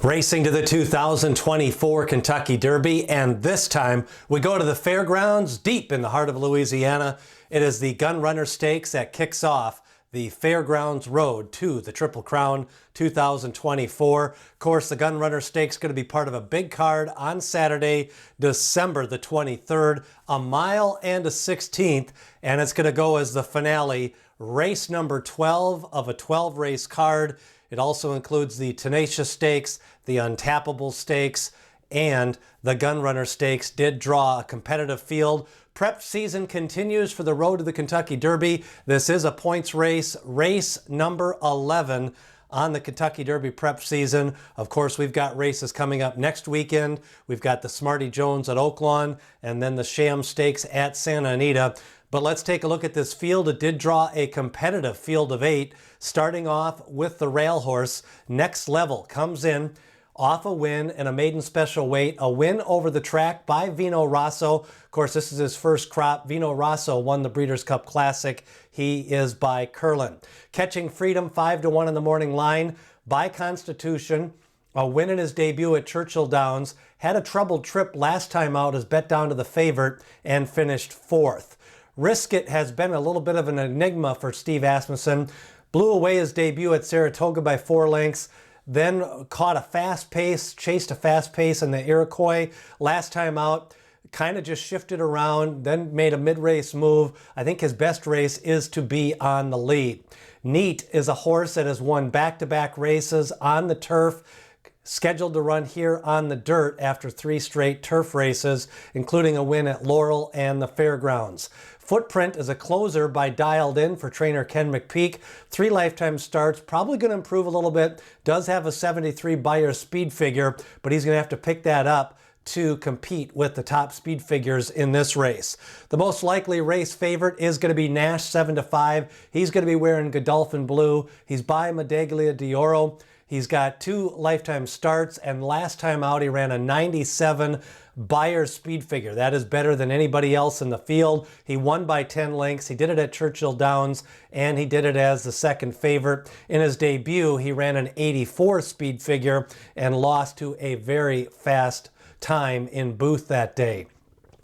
Racing to the 2024 Kentucky Derby, and this time we go to the fairgrounds deep in the heart of Louisiana. It is the Gun Runner Stakes that kicks off the Fairgrounds Road to the Triple Crown 2024. Of course, the Gun Runner Stakes going to be part of a big card on Saturday, December the 23rd, a mile and a 16th, and it's going to go as the finale, race number 12 of a 12-race card. It also includes the Tenacious Stakes, the Untappable Stakes, and the Gun Runner Stakes did draw a competitive field. Prep season continues for the road to the Kentucky Derby. This is a points race, race number 11 on the Kentucky Derby prep season. Of course, we've got races coming up next weekend. We've got the Smarty Jones at Oaklawn and then the Sham Stakes at Santa Anita. But let's take a look at this field. It did draw a competitive field of 8, starting off with the rail horse. Next Level comes in off a win in a maiden special weight, a win over the track by Vino Rosso. Of course, this is his first crop. Vino Rosso won the Breeders' Cup Classic. He is by Curlin. Catching Freedom, 5-1 in the morning line by Constitution. A win in his debut at Churchill Downs. Had a troubled trip last time out, is bet down to the favorite and finished 4th. Risk It has been a little bit of an enigma for Steve Asmussen. Blew away his debut at Saratoga by 4 lengths, then caught a fast pace, chased a fast pace in the Iroquois. Last time out, kind of just shifted around, then made a mid-race move. I think his best race is to be on the lead. Neat is a horse that has won back-to-back races on the turf, scheduled to run here on the dirt after 3 straight turf races, including a win at Laurel and the Fairgrounds. Footprint is a closer by Dialed In for trainer Ken McPeak. 3 lifetime starts, probably going to improve a little bit. Does have a 73 Beyer speed figure, but he's going to have to pick that up to compete with the top speed figures in this race. The most likely race favorite is going to be Nash, 7-5. He's going to be wearing Godolphin blue. He's by Medaglia d'Oro. He's got 2 lifetime starts, and last time out he ran a 97 Beyer speed figure. That is better than anybody else in the field. He won by 10 lengths. He did it at Churchill Downs, and he did it as the second favorite. In his debut, he ran an 84 speed figure and lost to a very fast time in Booth that day.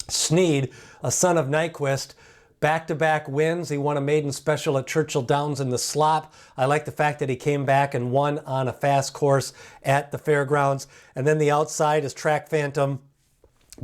Sneed, a son of Nyquist, back-to-back wins. He won a maiden special at Churchill Downs in the slop. I like the fact that he came back and won on a fast course at the fairgrounds. And then the outside is Track Phantom.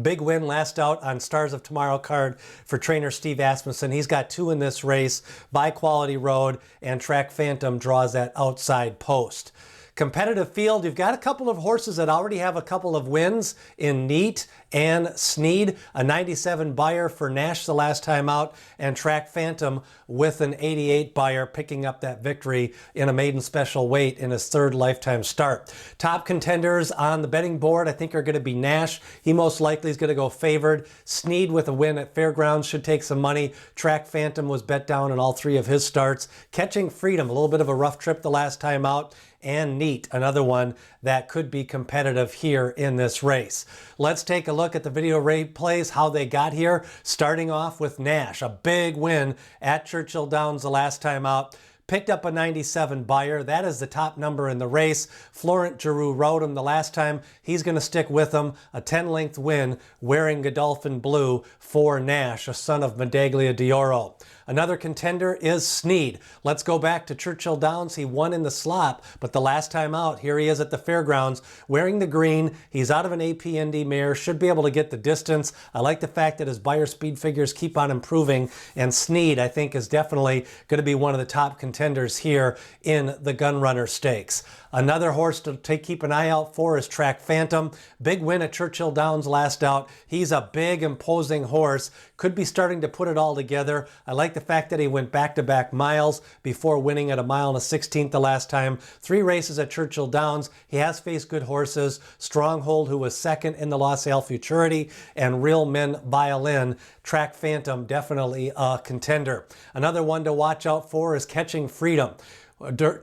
Big win last out on Stars of Tomorrow card for trainer Steve Asmussen. He's got 2 in this race by Quality Road, and Track Phantom draws that outside post. Competitive field, you've got a couple of horses that already have a couple of wins in Neat and Sneed, a 97 Beyer for Nash the last time out, and Track Phantom with an 88 Beyer picking up that victory in a maiden special weight in his 3rd lifetime start. Top contenders on the betting board I think are going to be Nash. He most likely is going to go favored. Sneed with a win at Fairgrounds should take some money. Track Phantom was bet down in all 3 of his starts. Catching Freedom, a little bit of a rough trip the last time out. And Neat, another one that could be competitive here in this race. Let's take a look at the video replays, how they got here, starting off with Nash. A big win at Churchill Downs the last time out. Picked up a 97 Beyer. That is the top number in the race. Florent Giroux rode him the last time. He's going to stick with him. A 10-length win wearing Godolphin blue for Nash, a son of Medaglia d'Oro. Another contender is Sneed. Let's go back to Churchill Downs. He won in the slop, but the last time out, here he is at the fairgrounds wearing the green. He's out of an APND mare, should be able to get the distance. I like the fact that his Beyer speed figures keep on improving, and Sneed, I think, is definitely going to be one of the top contenders here in the Gun Runner Stakes. Another horse to keep an eye out for is Track Phantom. Big win at Churchill Downs last out. He's a big, imposing horse. Could be starting to put it all together. I like the fact that he went back-to-back miles before winning at a mile and a 16th the last time. 3 races at Churchill Downs. He has faced good horses. Stronghold, who was 2nd in the LaSalle Futurity, and Real Men Violin. Track Phantom, definitely a contender. Another one to watch out for is Catching Freedom.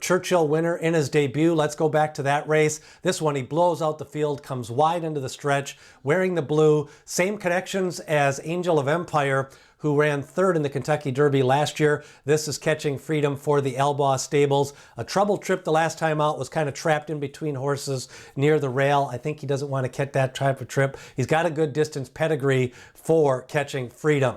Churchill winner in his debut. Let's go back to that race. This one, he blows out the field, comes wide into the stretch, wearing the blue. Same connections as Angel of Empire who ran third in the Kentucky Derby last year. This is Catching Freedom for the Elbaugh Stables. A trouble trip the last time out, was kind of trapped in between horses near the rail. I think he doesn't want to catch that type of trip. He's got a good distance pedigree for Catching Freedom.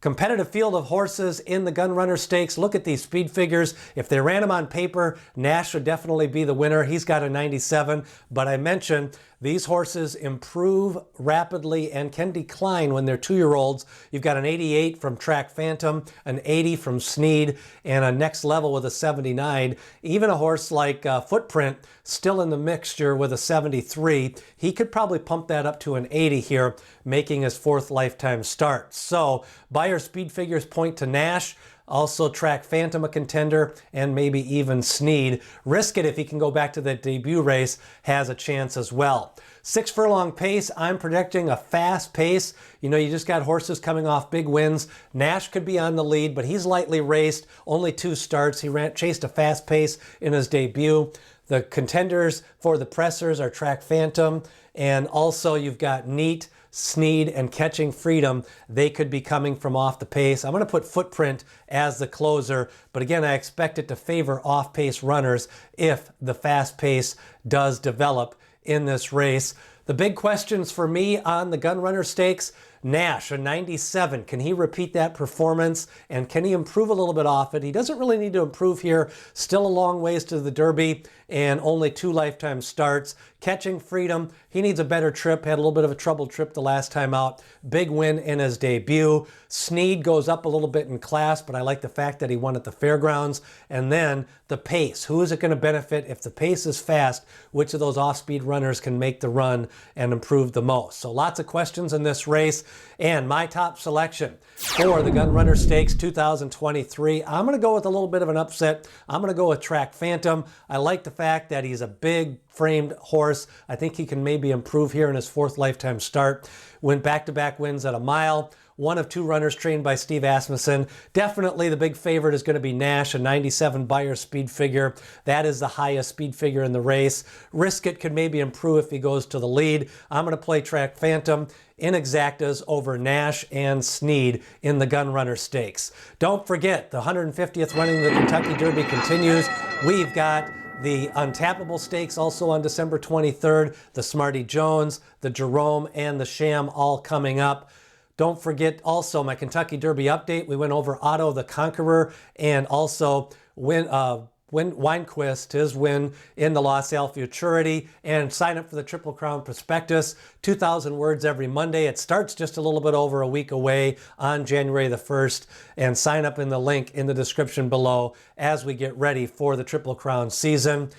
Competitive field of horses in the Gun Runner Stakes. Look at these speed figures. If they ran them on paper, Nash would definitely be the winner. He's got a 97, but I mentioned these horses improve rapidly and can decline when they're 2-year-olds. You've got an 88 from Track Phantom, an 80 from Sneed, and a next level with a 79. Even a horse like Footprint, still in the mixture with a 73. He could probably pump that up to an 80 here, making his 4th lifetime start. So Beyer speed figures point to Nash. Also Track Phantom a contender, and maybe even Sneed. Risk It, if he can go back to that debut race, has a chance as well. 6 furlong pace, I'm predicting a fast pace. You know, you just got horses coming off big wins. Nash could be on the lead, but he's lightly raced, only 2 starts. He chased a fast pace in his debut. The contenders for the pressers are Track Phantom, and also you've got Neat, Sneed, and Catching Freedom. They could be coming from off the pace. I'm going to put Footprint as the closer, but again, I expect it to favor off-pace runners if the fast pace does develop in this race. The big questions for me on the Gun Runner Stakes: Nash, a 97. Can he repeat that performance, and can he improve a little bit off it? He doesn't really need to improve here. Still a long ways to the Derby and only 2 lifetime starts. Catching Freedom, he needs a better trip. Had a little bit of a troubled trip the last time out. Big win in his debut. Sneed goes up a little bit in class, but I like the fact that he won at the fairgrounds. And then the pace. Who is it going to benefit? If the pace is fast, which of those off-speed runners can make the run and improve the most? So lots of questions in this race. And my top selection for the Gun Runner Stakes 2023, I'm going to go with a little bit of an upset. I'm going to go with Track Phantom. I like the fact that he's a big framed horse. I think he can maybe improve here in his 4th lifetime start. Went back-to-back wins at a mile. One of 2 runners trained by Steve Asmussen. Definitely the big favorite is going to be Nash, a 97 Beyer speed figure. That is the highest speed figure in the race. Risk It could maybe improve if he goes to the lead. I'm going to play Track Phantom in exactas over Nash and Sneed in the Gun Runner Stakes. Don't forget, the 150th running of the Kentucky Derby continues. We've got the Untappable Stakes also on December 23rd, the Smarty Jones, the Jerome, and the Sham all coming up. Don't forget also my Kentucky Derby update. We went over Otto the Conqueror and also Winequist, his win in the LaSalle Futurity, and sign up for the Triple Crown Prospectus. 2,000 words every Monday. It starts just a little bit over a week away on January the 1st, and sign up in the link in the description below as we get ready for the Triple Crown season.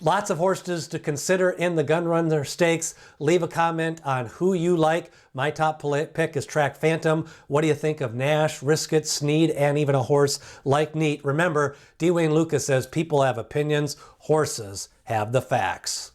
Lots of horses to consider in the Gun Runner Stakes. Leave a comment on who you like. My top pick is Track Phantom. What do you think of Nash, Risk It, Sneed, and even a horse like Neat? Remember, D. Wayne Lucas says people have opinions, horses have the facts.